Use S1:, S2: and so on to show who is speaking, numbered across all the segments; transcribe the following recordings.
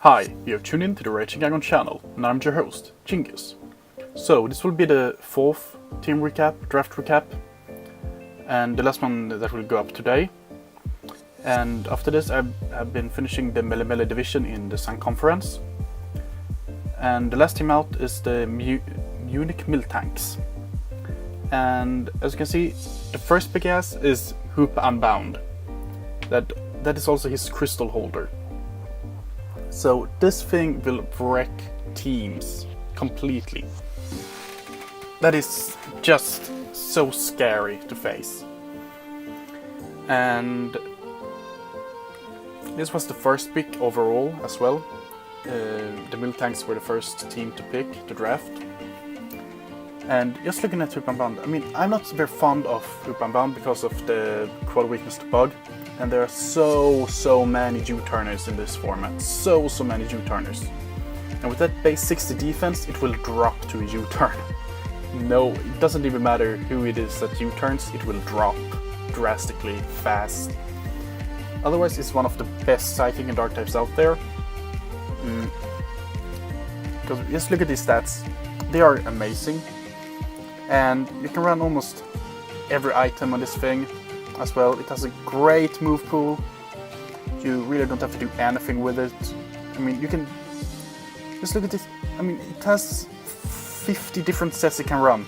S1: Hi, you're tuned in to the Raging Aggron channel, and I'm your host, Djingis. So, this will be the fourth team recap, draft recap, and the last one that will go up today. And after this, I've been finishing the Mele division in the Sun Conference. And the last team out is the Munich Miltanks. And as you can see, the first big ass is Hoopa Unbound. That is also his crystal holder. So this thing will wreck teams completely. That is just so scary to face. And this was the first pick overall as well. The Miltanks were the first team to pick to draft. And just looking at Hoopa Unbound, I mean, I'm not very fond of Hoopa Unbound because of the quad weakness to bug. And there are so many U-turners in this format. So many U-turners. And with that base 60 defense, it will drop to a U-turn. No, it doesn't even matter who it is that U-turns, it will drop drastically fast. Otherwise, it's one of the best psychic and dark types out there. Because just look at these stats. They are amazing. And you can run almost every item on this thing as well. It has a great move pool. You really don't have to do anything with it. I mean, you can just look at this. I mean, it has 50 different sets it can run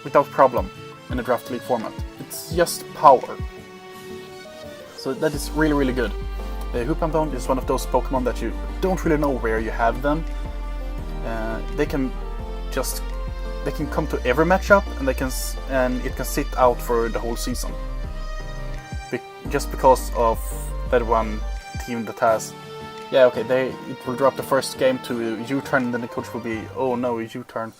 S1: without problem in a draft league format. It's just power. So that is really good. Hoopa Unbound is one of those Pokemon that you don't really know where you have them. They can come to every matchup, and it can sit out for the whole season. Just because of that one team that has, it will drop the first game to a U-turn, and then the coach will be, oh no, a U-turn.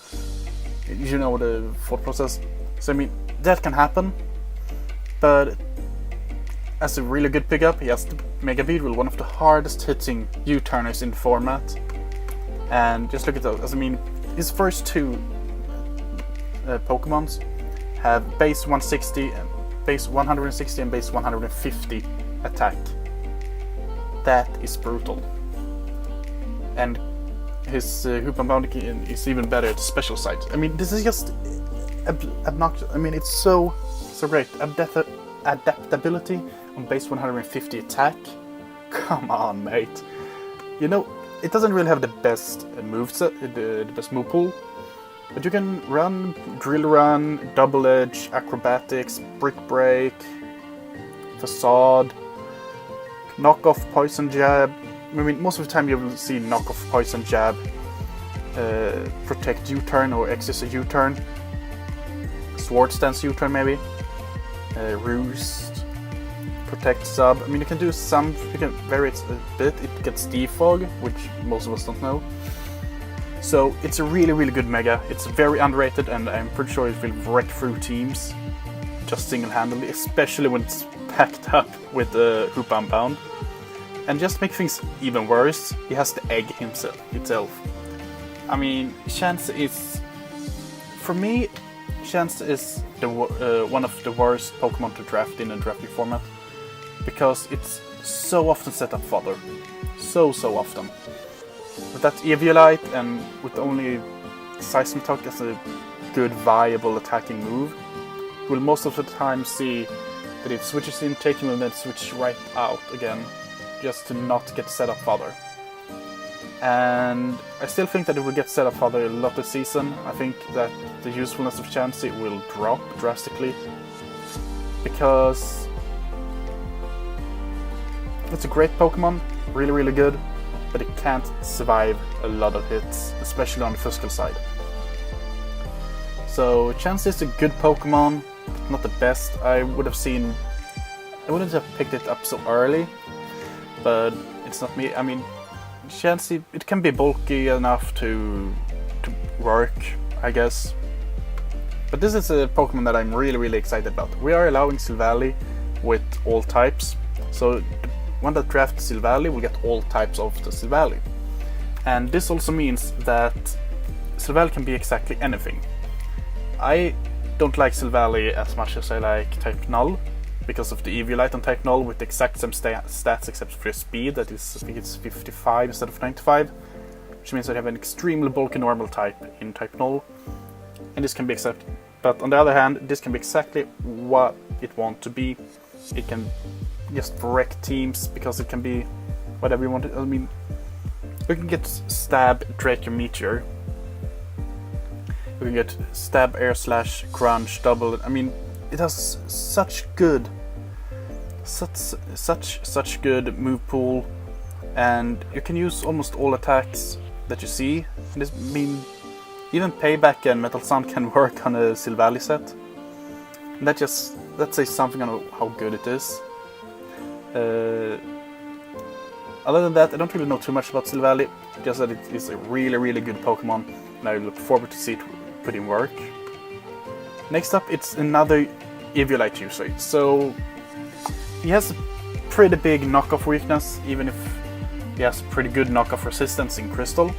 S1: You know the thought process. So I mean, that can happen, but as a really good pickup, he has the Mega Beedrill, one of the hardest hitting U-turners in the format. And just look at those. I mean, his first two Pokemons have base 160 and base 160 and base 150 attack. That is brutal. And his Hoopa Unbound is even better at the special side. I mean, this is just obnoxious. I mean, it's so great. Adaptability on base 150 attack. Come on, mate. You know, it doesn't really have the best moveset, the best move pool. But you can run Drill Run, Double Edge, Acrobatics, Brick Break, Facade, Knock Off Poison Jab. I mean, most of the time you will see Knock Off Poison Jab, Protect U-turn or Exit a U-turn, Sword Stance U-turn maybe, Roost, Protect Sub. I mean, you can do some, you can vary it a bit. It gets Defog, which most of us don't know. So it's a really good Mega. It's very underrated, and I'm pretty sure it will wreck through teams just single-handedly, especially when it's packed up with Hoopa Unbound. And just to make things even worse, he has the egg itself. I mean, Chance is, for me, Chance is one of the worst Pokemon to draft in a draft league format, because it's so often set up fodder. So often. With that Eviolite and with only Seismic as a good, viable attacking move, you will most of the time see that it switches in, taking and then switches right out again, just to not get set up fodder. And I still think that it will get set up fodder a lot this season. I think that the usefulness of Chansey will drop drastically, because it's a great Pokemon, really good. But it can't survive a lot of hits, especially on the physical side. So Chance is a good Pokemon, but not the best. I wouldn't have picked it up so early, but it's not me. I mean, Chance, it can be bulky enough to work, I guess. But this is a Pokemon that I'm really excited about. We are allowing Silvally with all types, so one that drafts Silvally will get all types of the Silvally. And this also means that Silvally can be exactly anything. I don't like Silvally as much as I like type Null, because of the Eviolite on Type Null with the exact same stats except for the speed, that is, I think it's 55 instead of 95, which means that you have an extremely bulky normal type in Type Null, and this can be accepted. But on the other hand, this can be exactly what it wants to be. It can just wreck teams because it can be whatever you want it. I mean, you can get Stab, Drake, or Meteor. You can get Stab, Air Slash, Crunch, Double. I mean, it has such good move pool, and you can use almost all attacks that you see. And this, I mean, even Payback and Metal Sound can work on a Silvally set. And that says something on how good it is. Other than that, I don't really know too much about Silvally, just that it is a really good Pokemon, and I look forward to see it put in work. Next up, it's another Eviolite user. So he has a pretty big knockoff weakness, even if he has pretty good knockoff resistance in Crystal.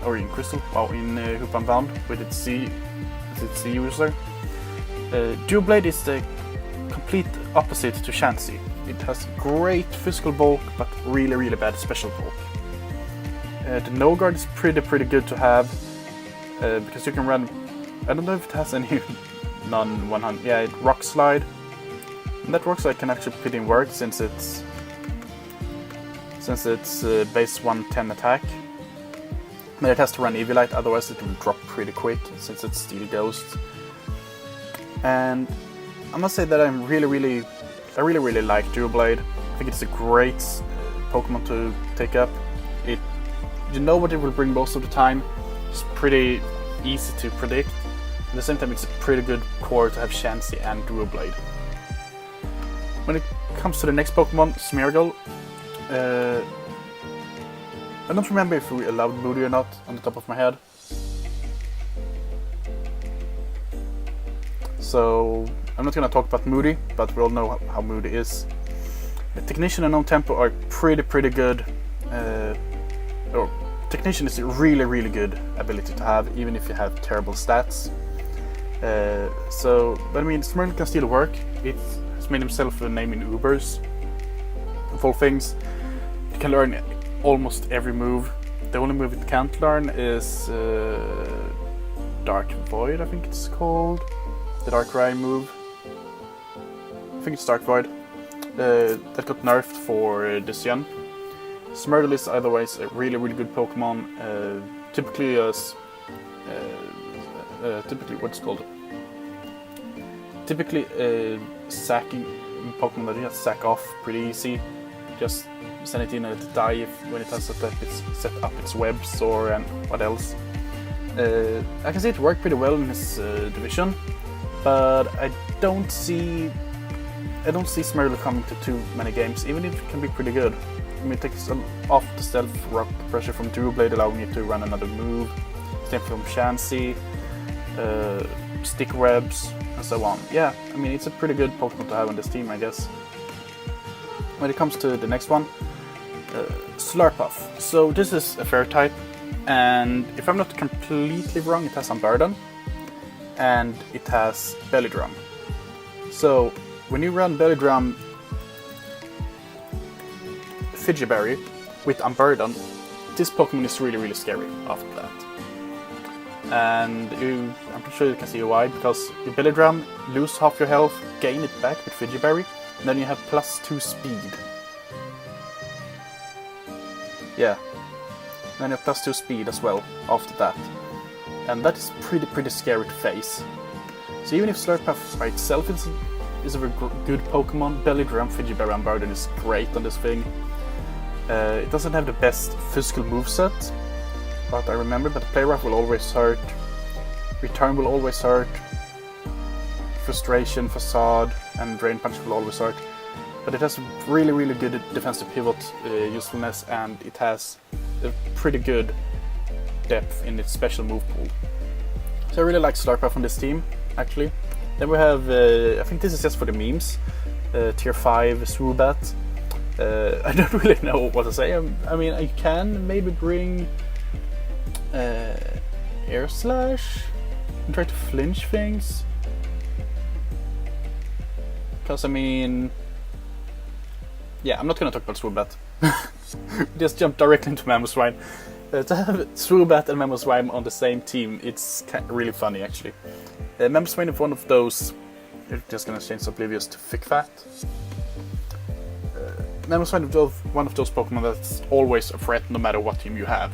S1: Or in Crystal, wow, in Hoop and Bound with its C user. Doublade is the complete opposite to Chansey. It has great physical bulk, but really bad special bulk. The No Guard is pretty good to have, because you can run, I don't know if it has any non-100, yeah, Rock Slide. And that Rock Slide can actually put in work since it's base 110 attack. But it has to run Eviolite, otherwise it will drop pretty quick since it's Steel Ghost. And I must say that I really like Doublade. I think it's a great Pokemon to take up. You know what it will bring most of the time. It's pretty easy to predict. At the same time, it's a pretty good core to have Chansey and Doublade. When it comes to the next Pokemon, Smeargle, I don't remember if we allowed Moody or not on the top of my head. So I'm not gonna talk about Moody, but we all know how Moody is. The Technician and Non-Tempo are pretty good. Technician is a really good ability to have, even if you have terrible stats. But I mean, Smeargle can still work. It has made himself a name in Ubers. Of all things, it can learn almost every move. The only move it can't learn is Dark Void, I think it's called. The Dark Rhyme move. I think it's Dark Void. That got nerfed for this gen. Smeargle is otherwise a really good Pokemon. Typically what's called? Typically sacking Pokemon that you just sack off pretty easy. Just send it in and let it die when it has set up its webs or and what else. I can see it work pretty well in this division, but I don't see Smeargle coming to too many games, even if it can be pretty good. I mean, it takes off the stealth rock pressure from Doublade, allowing you to run another move. Same from Chansey, stick webs, and so on. Yeah, I mean, it's a pretty good Pokemon to have on this team, I guess. When it comes to the next one, Slurpuff. So this is a Fairy type, and if I'm not completely wrong, it has Unburden, and it has Belly Drum. So when you run Belly Drum Fijiberry with Unburden, this Pokemon is really scary after that. And I'm pretty sure you can see why, because you Belly Drum, lose half your health, gain it back with Fijiberry, and then you have +2 speed. Yeah, then you have +2 speed as well after that. And that is pretty scary to face. So even if Slurpuff by itself is a very good Pokemon, Belly Drum, Fijiberry, and Unburden is great on this thing. It doesn't have the best physical moveset, but I remember that Play Rough will always hurt, Return will always hurt, Frustration, Facade, and Drain Punch will always hurt. But it has really good defensive pivot usefulness, and it has a pretty good depth in its special move pool. So I really like Slurpuff on this team, actually. Then we have, I think this is just for the memes, Tier 5 Swoobat. I don't really know what to say. I mean, I can maybe bring Air Slash and try to flinch things. Because I mean, yeah, I'm not gonna talk about Swoobat. Just jump directly into Mamoswine. To have Swoobat and Mamoswine on the same team, it's really funny actually. Mamoswine is one of those. You're just gonna change Oblivious to Thick Fat. Mamoswine is one of those Pokemon that's always a threat no matter what team you have.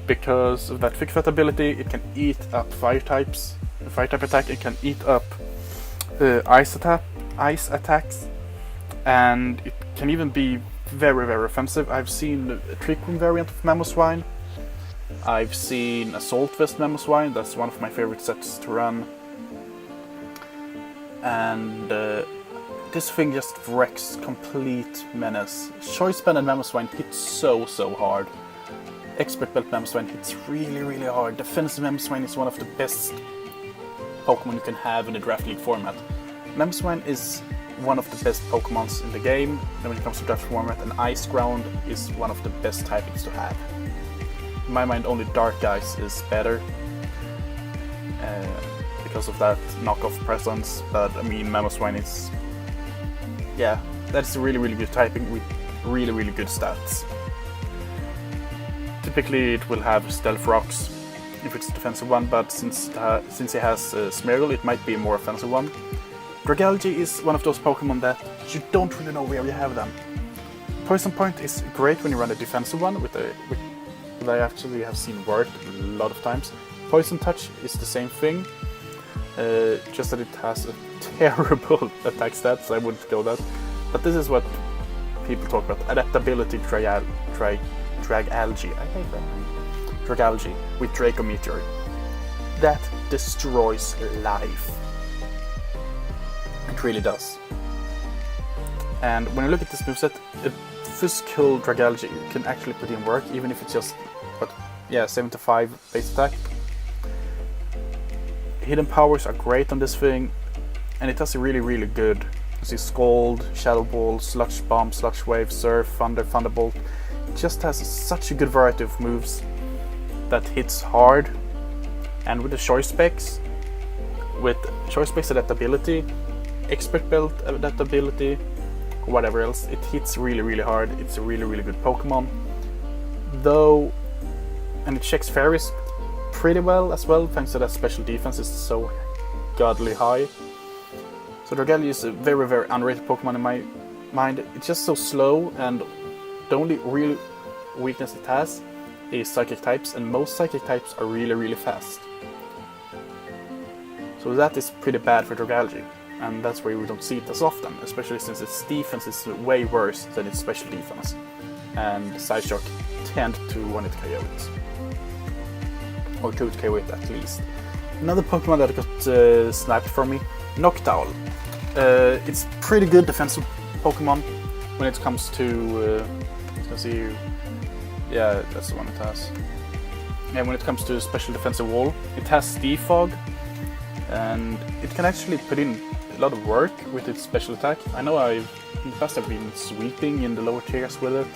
S1: Because of that Thick Fat ability, it can eat up fire types. A fire type attack, it can eat up ice attacks, and it can even be very, very offensive. I've seen a Trick Room variant of Mamoswine. I've seen Assault Vest Mamoswine, that's one of my favorite sets to run. And this thing just wrecks complete menace. Choice Band and Mamoswine hit so hard. Expert Belt Mamoswine hits really, really hard. Defensive Mamoswine is one of the best Pokemon you can have in the Draft League format. Mamoswine is one of the best Pokemons in the game, and when it comes to Draft format, and Ice Ground is one of the best typings to have. In my mind, only Dark Ice is better because of that knockoff presence, but I mean, Mamoswine is, yeah, that's a really, really good typing with really, really good stats. Typically, it will have Stealth Rocks if it's a defensive one, but since it has Smeargle, it might be a more offensive one. Dragalge is one of those Pokemon that you don't really know where you have them. Poison Point is great when you run a defensive one, which I actually have seen work a lot of times. Poison Touch is the same thing, just that it has a terrible attack stats, so I wouldn't go that. But this is what people talk about, Adaptability Dragalge. I hate that name. Dragalge with Draco Meteor. That destroys life. It really does. And when you look at this moveset, a physical Dragalge can actually put in work, even if it's just, 75 base attack. Hidden powers are great on this thing, and it does a really, really good. You see Scald, Shadow Ball, Sludge Bomb, Sludge Wave, Surf, Thunder, Thunderbolt. It just has such a good variety of moves that hits hard, and with the choice specs adaptability, expert belt adaptability, or whatever else, it hits really, really hard. It's a really, really good Pokemon, though, and it checks fairies pretty well as well, thanks to that special defense is so godly high. So Dragalge is a very, very underrated Pokemon in my mind. It's just so slow, and the only real weakness it has is Psychic types, and most Psychic types are really, really fast. So that is pretty bad for Dragalge, and that's why we don't see it as often, especially since its defense is way worse than its special defense, and Psyshock tend to want it KO it. Or to KO it at least. Another Pokemon that got sniped from me, Noctowl. It's pretty good defensive Pokemon when it comes to, let's see, yeah, that's the one it has. And when it comes to special defensive wall, it has Defog, and it can actually put in a lot of work with its special attack. I know in the past I've been sweeping in the lower tiers with it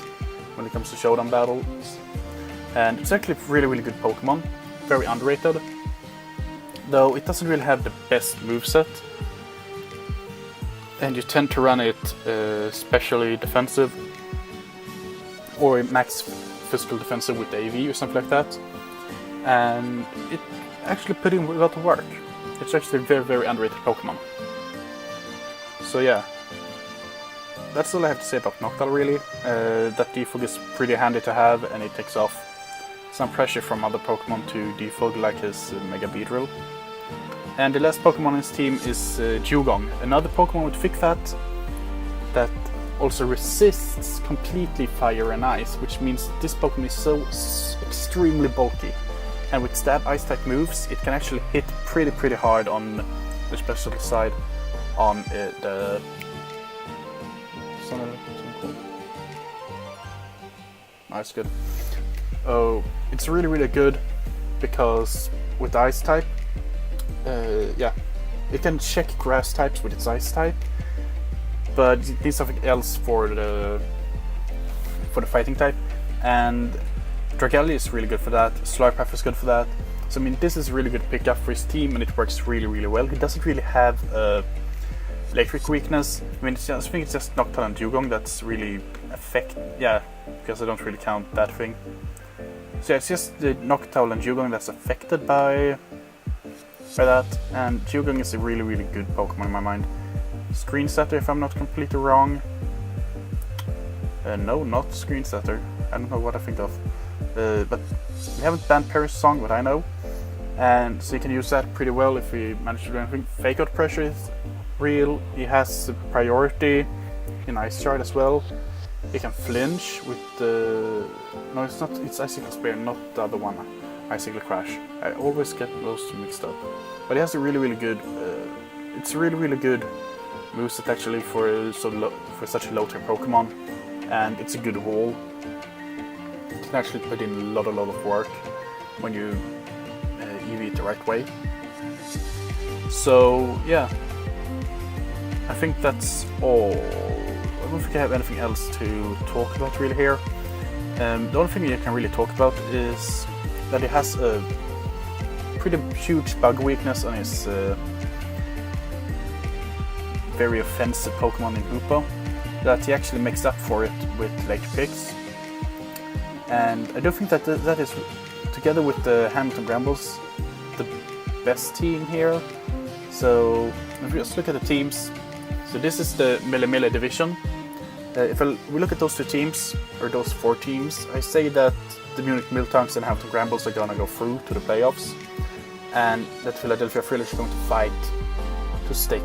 S1: when it comes to showdown battles, and it's actually a really, really good Pokemon, very underrated, though it doesn't really have the best moveset, and you tend to run it specially defensive or max physical defensive with the AV or something like that, and it actually put in a lot of work. It's actually a very, very underrated Pokemon. So yeah, that's all I have to say about Noctowl really. That defog is pretty handy to have, and it takes off some pressure from other Pokemon to defog, like his Mega Beedrill. And the last Pokemon on his team is Dewgong, another Pokemon with Thick Fat that also resists completely fire and ice, which means this Pokemon is so extremely bulky. And with stab ice type moves, it can actually hit pretty hard on the special side on the... That's good. Oh, it's really, really good because with ice type, yeah, it can check grass types with its ice type, but it needs something else for the fighting type, and Dragalge is really good for that. Slurpath is good for that. So I mean, this is a really good pickup for his team, and it works really, really well. He doesn't really have a electric weakness. I mean, I think it's just Noctowl and Dugong that's really because I don't really count that thing. So yeah, it's just the Noctowl and Dugong that's affected by that, and Dugong is a really, really good Pokemon in my mind. Screen Setter, if I'm not completely wrong. No, not Screen Setter. I don't know what I think of. But we haven't banned Paris Song, but I know. And so you can use that pretty well if we manage to do anything. Fake Out Pressure is real. He has priority in Ice Shard as well. He can flinch with the... No, it's not. It's Icicle Spear, not the other one. Icicle Crash. I always get those two mixed up. But he has a really, really good... it's a really, really good moveset actually for such a low-tier Pokemon. And it's a good wall. You can actually put in a lot of work when you EV it the right way. So yeah, I think that's all. I don't think I have anything else to talk about really here. The only thing you can really talk about is that he has a pretty huge bug weakness on his very offensive Pokemon in Hoopa, that he actually makes up for it with Electric Picks. And I do think that that is, together with the Hamilton Brambles, the best team here. So if we just look at the teams, so this is the Mille division. If we look at those two teams, or those four teams, I say that the Munich Miltanks and Hamilton Brambles are gonna go through to the playoffs, and that Philadelphia Freelers are going to fight to stay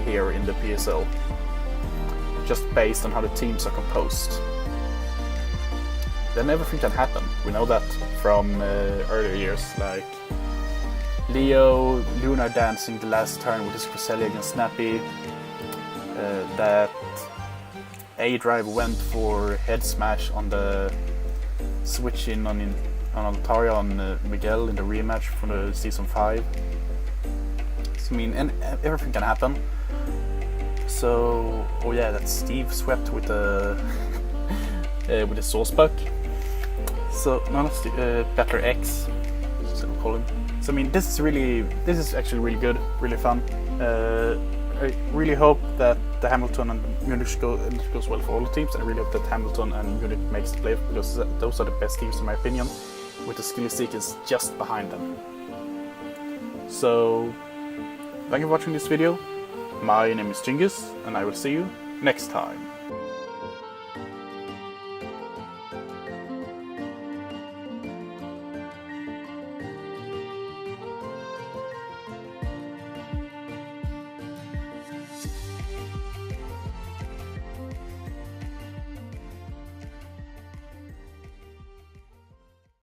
S1: here in the PSL, just based on how the teams are composed. Then everything can happen. We know that from earlier years, like Leo Lunar dancing the last turn with his Cresselia against Snappy. That A-Drive went for Head Smash on the switch in on Altaria on Miguel in the rematch from the Season 5. So, I mean, and everything can happen. So, oh yeah, that Steve swept with the with the Sauce Buck. So, no, not Steve, Battler X, so we'll call him. So, I mean, this is actually really good, really fun. I really hope that the Hamilton and Munich goes well for all the teams. I really hope that Hamilton and Munich makes the playoff, because those are the best teams in my opinion, with the Skilly Seekers just behind them. So, thank you for watching this video. My name is Djingis, and I will see you next time.